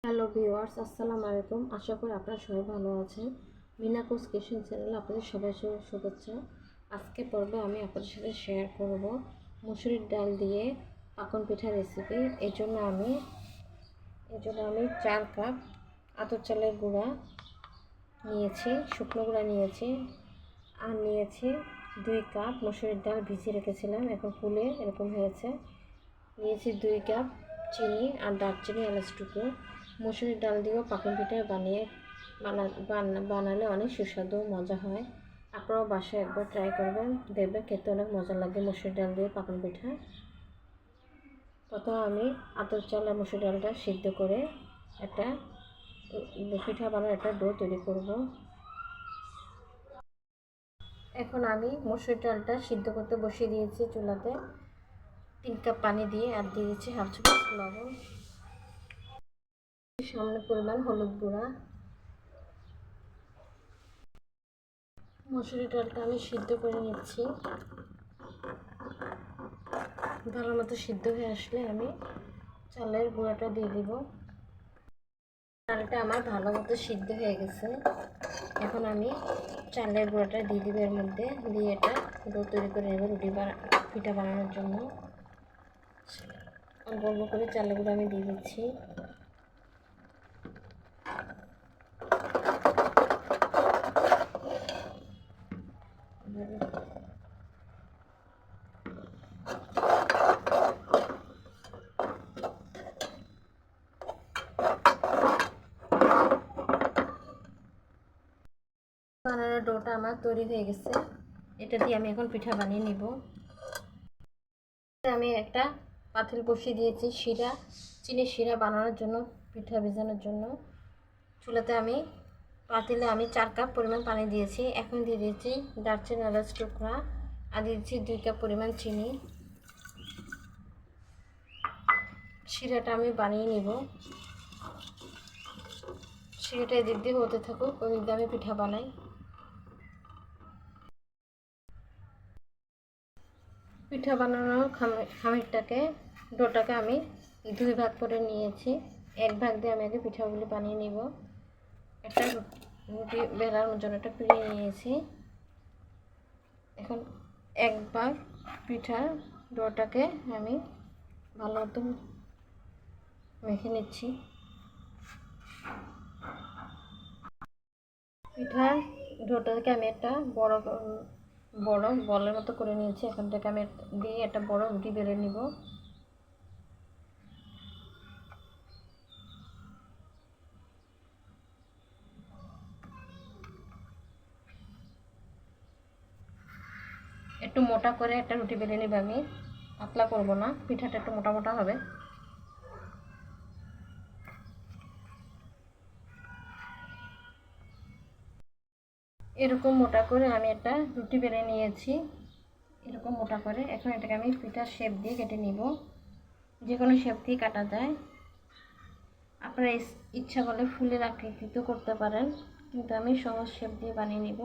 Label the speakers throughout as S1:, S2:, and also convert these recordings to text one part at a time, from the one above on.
S1: Hello viewers, আসসালামু আলাইকুম। আশা করি আপনারা সবাই ভালো আছেন। মিনা কুকস কিচেন চ্যানেলে আপনাদের সবাই শুভেচ্ছা। আজকে পর্বে আমি আপনাদের সাথে শেয়ার করব মুসুরির ডাল দিয়ে পাকন পিঠা রেসিপি। এর জন্য আমি 4 কাপ আতপ চালের গুঁড়া নিয়েছি, শুকনো গুঁড়া নিয়েছি, আর নিয়েছি 2 কাপ মুসুরির ডাল ভিজিয়ে রেখেছিলাম, এখন ফুলে এরকম হয়েছে। নিয়েছি 2 কাপ চিনি আর দারচিনি, এলাচ টুকরো। মুসুরির ডাল দিয়েও পাকন পিঠা বানালে অনেক সুস্বাদু মজা হয়। আপনারাও বাসায় একবার ট্রাই করবেন, দেখবেন খেতে অনেক মজা লাগে মুসুরির ডাল দিয়ে পাকন পিঠা। প্রথমে আমি আতপ চাল আর মুসুর ডালটা সিদ্ধ করে একটা পিঠা বানানোর একটা ডো তৈরি করব। এখন আমি মুসুর ডালটা সিদ্ধ করতে বসিয়ে দিয়েছি চুলাতে। 3 কাপ পানি দিয়ে আর দিয়ে দিচ্ছি হাফ চামচ লবণ, সামান্য পরিমাণ হলুদ গুঁড়া। মসুরি ডালটা আমি সিদ্ধ করে নিচ্ছি। ভালো মতো সিদ্ধ হয়ে আসলে আমি চালের গুঁড়াটা দিয়ে দিব। ডালটা আমার ভালো মতো সিদ্ধ হয়ে গেছে। এখন আমি চালের গুঁড়াটা দিয়ে দিব, এর মধ্যে দিয়ে এটা ডো তৈরি করে নেব পিঠা বানানোর জন্য। অল্প অল্প করে চালের গুঁড়া আমি দিয়ে দিচ্ছি। বানানোর ডোটা আমার তৈরি হয়ে গেছে। এটা দিয়ে আমি এখন পিঠা বানিয়ে নিব। আমি একটা পাতিল বসিয়ে দিয়েছি চিনির শিরা বানানোর জন্য, পিঠা ভেজানোর জন্য। চুলাতে পাতিলে আমি 4 কাপ পরিমাণ পানি দিয়েছি। এখন দিয়ে দিয়েছি দারচিনি, এলাচ টুকরা, আর দিয়েছি 2 কাপ পরিমাণ চিনি। শিরাটা আমি বানিয়ে নিব। শিরাটা এদিক দিয়ে হতে থাকুক, ওই দিক দিয়ে আমি পিঠা বানাই। পিঠা বানানোর ডোটাকে আমি 2 ভাগ করে নিয়েছি। 1 ভাগ দিয়ে আমি আগে পিঠাগুলি বানিয়ে নিব। একটা রুটি বেলার জন্য একটা পিড়ি নিয়েছি। এখন 1 ভাগ পিঠার ডোটাকে আমি ভালো মতো মেখে নিচ্ছি। পিঠার ডোটাকে আমি একটা বড় বলের মতো করে নিয়েছি। এখন থেকে আমি দিয়ে একটা বড় রুটি বেলে নিব। একটু মোটা করে একটা রুটি বেলে নিব আমি, পাতলা করব না, পিঠাটা একটু মোটা মোটা হবে। এরকম মোটা করে আমি একটা রুটি বেলে নিয়েছি, এরকম মোটা করে। এখন এটাকে আমি পিঠার শেপ দিয়ে কেটে নিব। যে কোনো শেপ দিয়ে কাটা যায়। আপনারা ইচ্ছা করলে ফুলের আকৃতিতে করতে পারেন, কিন্তু আমি সহজ শেপ দিয়ে বানিয়ে নিব।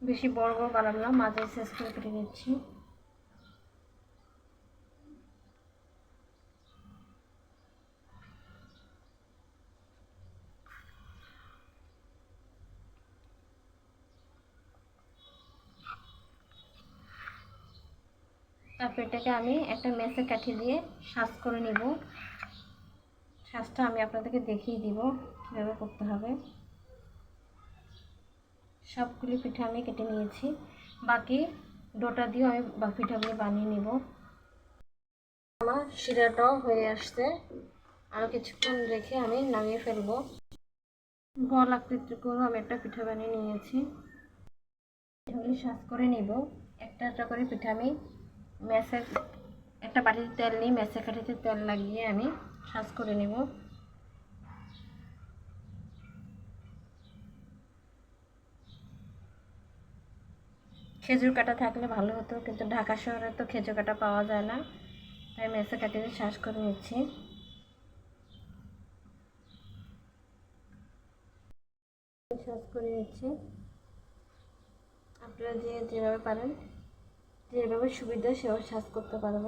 S1: বেশি বড় বড় বানাবো না, মাঝারি সাইজ করে কেটে নিচ্ছি। তারপর এটাকে আমি একটা মেসে কাঠি দিয়ে সাজ করে নিব। সাজটা আমি আপনাদেরকে দেখিয়ে দিব কীভাবে করতে হবে। সবগুলি পিঠা আমি কেটে নিয়েছি, বাকি ডোটা দিয়ে আমি পিঠাগুলি বানিয়ে নিব। আমার শিরাটাও হয়ে আসছে, আরও কিছুক্ষণ রেখে আমি নামিয়ে ফেলবো। বল আকৃতির করে আমি একটা পিঠা বানিয়ে নিয়েছি। পিঠাগুলি সাজ করে নিব। একটা একটা করে পিঠা আমি একটা বাটিতে তেল নিয়ে মেসে কাঠিতে তেল লাগিয়ে আমি সাজ করে নিব। খেজুর কাটা থাকলে ভালো হতো, কিন্তু ঢাকা শহরে তো খেজুর কাটা পাওয়া যায় না, তাই মেসে কাঠিতে সাজ করে নিচ্ছি। সাজ করে নিচ্ছি। আপনারা যেভাবে পারেন যেভাবে সুবিধা সেভাবে সাজ করতে পারেন।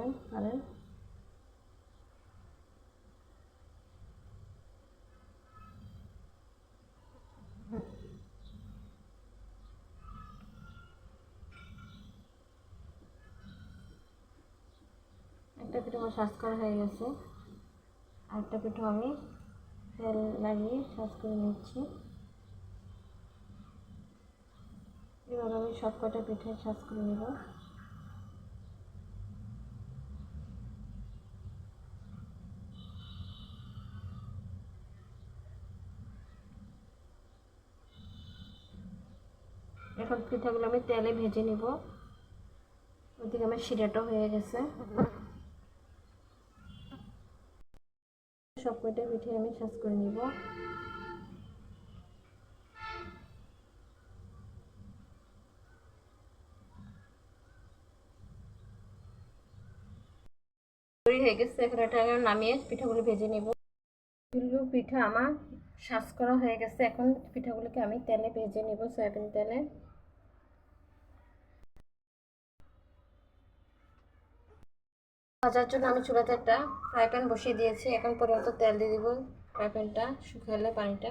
S1: একটা পিঠা আমার সাজ করা হয়ে গেছে, আরেকটা পিঠা আমি তেল লাগিয়ে সাজ করে নিচ্ছি। এবার আমি সব কটা পিঠে সাজ করে নেব। এখন পিঠাগুলো আমি তেলে ভেজে নিব। ওদিকে আমার শিরাটাও হয়ে গেছে। সব কটা পিঠে আমি সাজ করে নিব। হয়ে গেছে, এখন এটা নামিয়ে পিঠাগুলো ভেজে নিব। পিঠা আমার সাজ করা হয়ে গেছে, এখন পিঠাগুলোকে আমি তেলে ভেজে নিব, সয়াবিন তেলে। ভাজার জন্য আমি চুলাতে একটা ফ্রাই প্যান বসিয়ে দিয়েছি। এখন পরিমতো তেল দিয়ে দিব। ফ্রাই প্যানটা শুকালে পানিটা,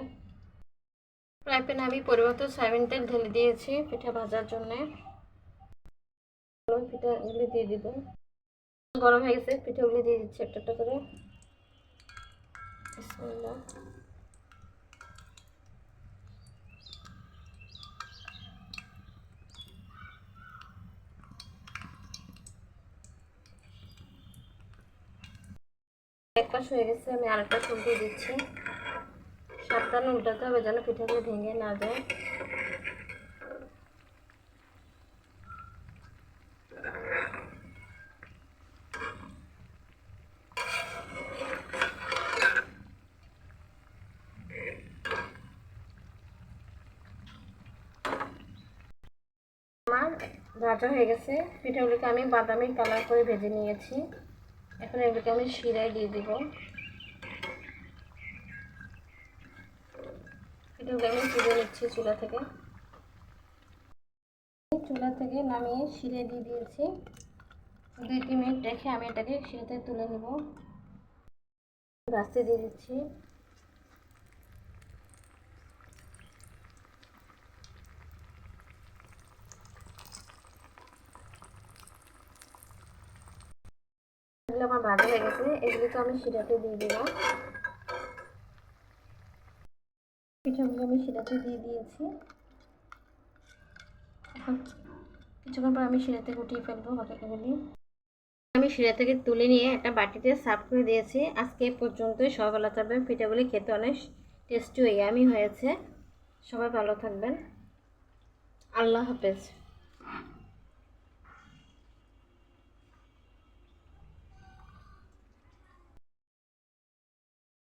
S1: ফ্রাই প্যানে আমি পরিমতো সয়াবিন তেল ঢেলে দিয়েছি পিঠা ভাজার জন্য। পিঠাগুলি দিয়ে দিব। গরম হয়ে গেছে, পিঠাগুলি দিয়ে দিচ্ছি একটা একটা করে। বিসমিল্লাহ। এক পাশ হয়ে গেছে, আমি আরেকটা উল্টে দিচ্ছি। সাবধানে উল্টাতে হবে যেন পিঠাগুলো ভেঙে না যায়। আমার ভাজা হয়ে গেছে, পিঠাগুলোকে আমি বাদামি কালার করে ভেজে নিয়েছি। এখন এগুলোকে আমি শিরায় দিয়ে দিব। পিঠাগুলো আমি তুলে নিচ্ছি চুলা থেকে। চুলা থেকে নামিয়ে শিরে দিয়ে দিয়েছি। 2-3 মিনিট রেখে আমি এটাকে শিরা থেকে তুলে নেব। ভাজতে দিয়ে দিচ্ছি। এগুলো আমার ভাজা হয়ে গেছে, এগুলোকে আমি শিরাতে দিয়ে দিলাম। পিঠাগুলো আমি শিরাতে দিয়ে দিয়েছি। এখন কিছুক্ষণ পর আমি শিরা থেকে উঠিয়ে ফেলবো বাকিগুলি। আমি শিরা থেকে তুলে নিয়ে একটা বাটিতে সার্ভ করে দিয়েছি। আজকে পর্যন্তই। সবাই ভালো থাকবেন। পিঠাগুলি খেতে অনেক টেস্টি ও ইয়ামি হয়েছে। সবাই ভালো থাকবেন। আল্লাহ হাফেজ।